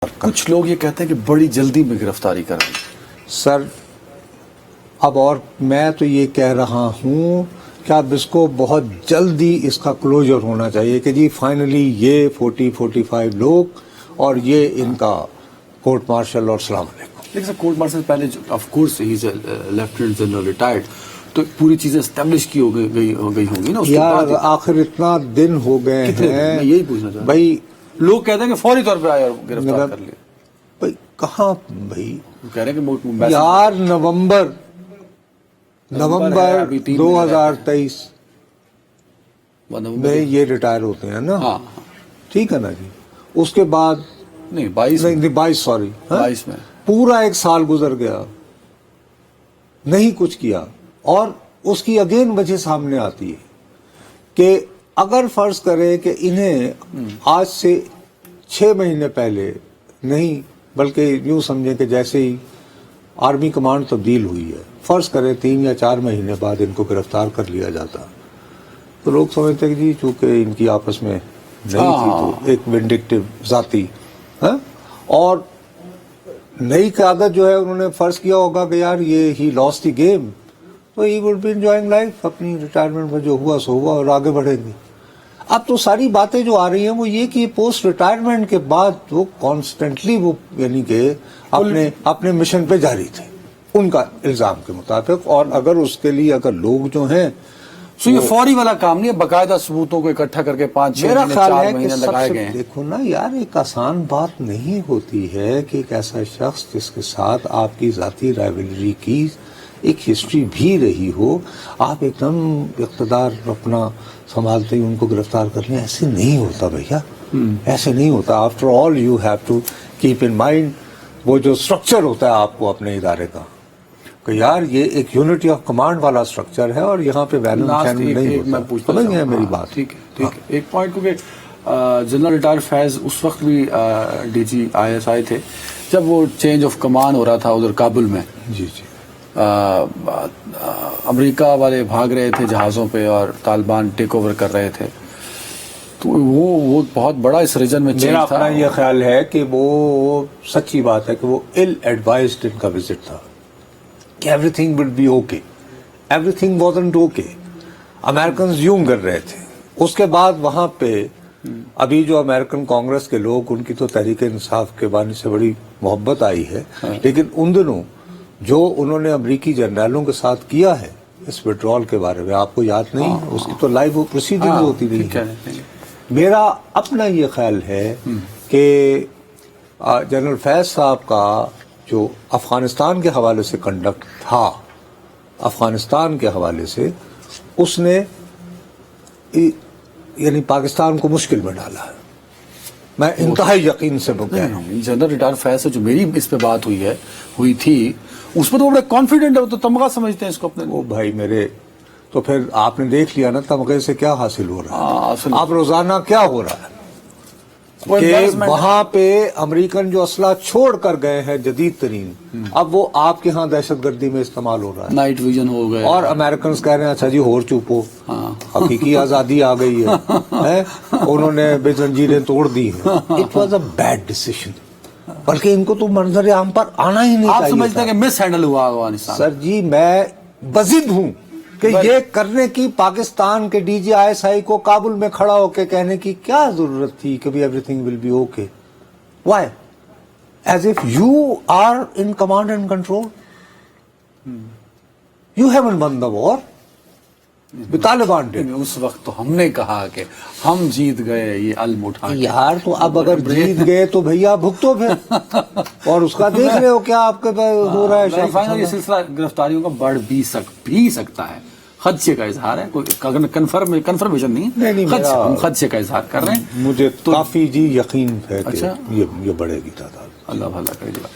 کچھ لوگ یہ کہتے ہیں کہ بڑی جلدی میں گرفتاری کر رہی ہے سر. اب اور میں تو یہ کہہ رہا ہوں کہ اب اس کو بہت جلدی اس کا کلوجر ہونا چاہیے کہ جی فائنلی یہ 40-45 لوگ اور یہ ان کا کورٹ مارشل اور السلام علیکم. لیکن سر کورٹ مارشل پہلے of course he lieutenant general retired تو پوری چیزیں اسٹیبلش کی ہو گئی ہوگی نا. یار آخر اتنا دن ہو گئے ہیں, میں یہی پوچھنا چاہتا بھائی لوگ کہتے ہیں کہ فوری طور پہ آئے اور گرفتار کر لیا. بھائی کہاں بھائی کہہ رہے ہیں کہ یار نومبر 2023 میں یہ ریٹائر ہوتے ہیں نا. ٹھیک ہے نا جی. اس کے بعد نہیں 22 سوری 22 میں پورا ایک سال گزر گیا, نہیں کچھ کیا. اور اس کی اگین وجہ سامنے آتی ہے کہ اگر فرض کرے کہ انہیں آج سے 6 مہینے پہلے نہیں بلکہ یوں سمجھیں کہ جیسے ہی آرمی کمانڈ تبدیل ہوئی ہے, فرض کریں 3 یا 4 مہینے بعد ان کو گرفتار کر لیا جاتا تو لوگ سمجھتے کہ جی چونکہ ان کی آپس میں نہیں تھی تو ایک وینڈکٹیو ذاتی اور نئی قیادت جو ہے انہوں نے فرض کیا ہوگا کہ یار یہ ہی لاس دی گیم تو ہی وڈ بی انجوائنگ لائف, اپنی ریٹائرمنٹ میں جو ہوا سو ہوا اور آگے بڑھیں گے. اب تو ساری باتیں جو آ رہی ہیں وہ یہ کہ پوسٹ ریٹائرمنٹ کے بعد وہ کانسٹنٹلی وہ یعنی کہ اپنے مشن پہ جاری تھے ان کا الزام کے مطابق. اور اگر اس کے لیے اگر لوگ جو ہیں سو یہ فوری والا کام نہیں ہے, باقاعدہ ثبوتوں کو اکٹھا کر کے 5-6 مہینے لگائے گئے ہیں. دیکھو نا یار ایک آسان بات نہیں ہوتی ہے کہ ایک ایسا شخص جس کے ساتھ آپ کی ذاتی رائیولری کی ایک ہسٹری بھی رہی ہو, آپ ایک دم اقتدار اپنا سنبھالتے ہی ان کو گرفتار کر لیں. ایسے نہیں ہوتا بھیا, ایسے نہیں ہوتا. After all you have to keep in mind وہ جو اسٹرکچر ہوتا ہے آپ کو اپنے ادارے کا کہ یار یہ ایک یونٹی آف کمانڈ والا اسٹرکچر ہے اور یہاں پہ نہیں ہوتا. میری بات ٹھیک ہے. ایک پوائنٹ کیونکہ جنرل ریٹائر فیض اس وقت بھی ڈی جی ISI تھے جب وہ چینج آف کمانڈ ہو رہا تھا ادھر کابل میں. جی جی. امریکہ والے بھاگ رہے تھے جہازوں پہ اور طالبان ٹیک اوور کر رہے تھے تو وہ بہت بڑا اس ریجن میں میرا اپنا یہ خیال ہے کہ وہ سچی بات ہے کہ وہ ill advised ان کا وزٹ تھا کہ everything will be okay. Everything wasn't okay. Americans یوں کر رہے تھے. اس کے بعد وہاں پہ ابھی جو امریکن کانگریس کے لوگ ان کی تو تحریک انصاف کے بانی سے بڑی محبت آئی ہے, لیکن ان دنوں جو انہوں نے امریکی جنرلوں کے ساتھ کیا ہے اس وڈرال کے بارے میں آپ کو یاد نہیں, اس کی تو لائیو پروسیڈنگ ہوتی رہی. میرا اپنا یہ خیال ہے کہ جنرل فیض صاحب کا جو افغانستان کے حوالے سے کنڈکٹ تھا, افغانستان کے حوالے سے اس نے یعنی پاکستان کو مشکل میں ڈالا ہے. میں انتہائی یقین سے جنرل ریٹائر فیض سے جو میری اس پہ بات ہوئی تھی اس میں تو وہ بڑے کانفیڈنٹ ہے, وہ تو تمغہ سمجھتے ہیں اس کو اپنے. وہ بھائی میرے تو پھر آپ نے دیکھ لیا نا تمغے سے کیا حاصل ہو رہا ہے. آپ روزانہ کیا ہو رہا ہے کہ وہاں پہ امریکن جو اسلحہ چھوڑ کر گئے ہیں جدید ترین, اب وہ آپ کے ہاں دہشت گردی میں استعمال ہو رہا ہے. نائٹ ویژن ہو گئے اور امریکنز کہہ رہے ہیں اچھا جی ہور چوپو, حقیقی آزادی آ گئی ہے, انہوں نے بے زنجیریں توڑ دی ہیں. It was a bad decision, بلکہ ان کو تو منظر عام پر آنا ہی نہیں چاہیے. آپ سمجھتے ہیں کہ مس ہینڈل ہوا افغانستان؟ سر جی میں بضد ہوں کہ یہ کرنے کی پاکستان کے ڈی جی ISI کو کابل میں کھڑا ہو کے کہنے کی کیا ضرورت تھی کہ everything will be okay. Why is if you are in command and control, you haven't won the war. Taliban اس وقت تو ہم نے کہا کہ ہم جیت گئے, یہ علم اٹھا یار. تو اب اگر جیت گئے تو بھیا بھگتو پھر, اور اس کا دیکھ رہے ہو کیا آپ کے ہو رہا ہے. یہ سلسلہ گرفتاریوں کا بڑھ بھی سکتا ہے. خدشے کا اظہار ہے, کوئی کنفرمیشن نہیں, ہم خدشے کا اظہار کر رہے ہیں. مجھے کافی جی یقین ہے کہ یہ بڑھے گی تعداد. اللہ بھلا کرے.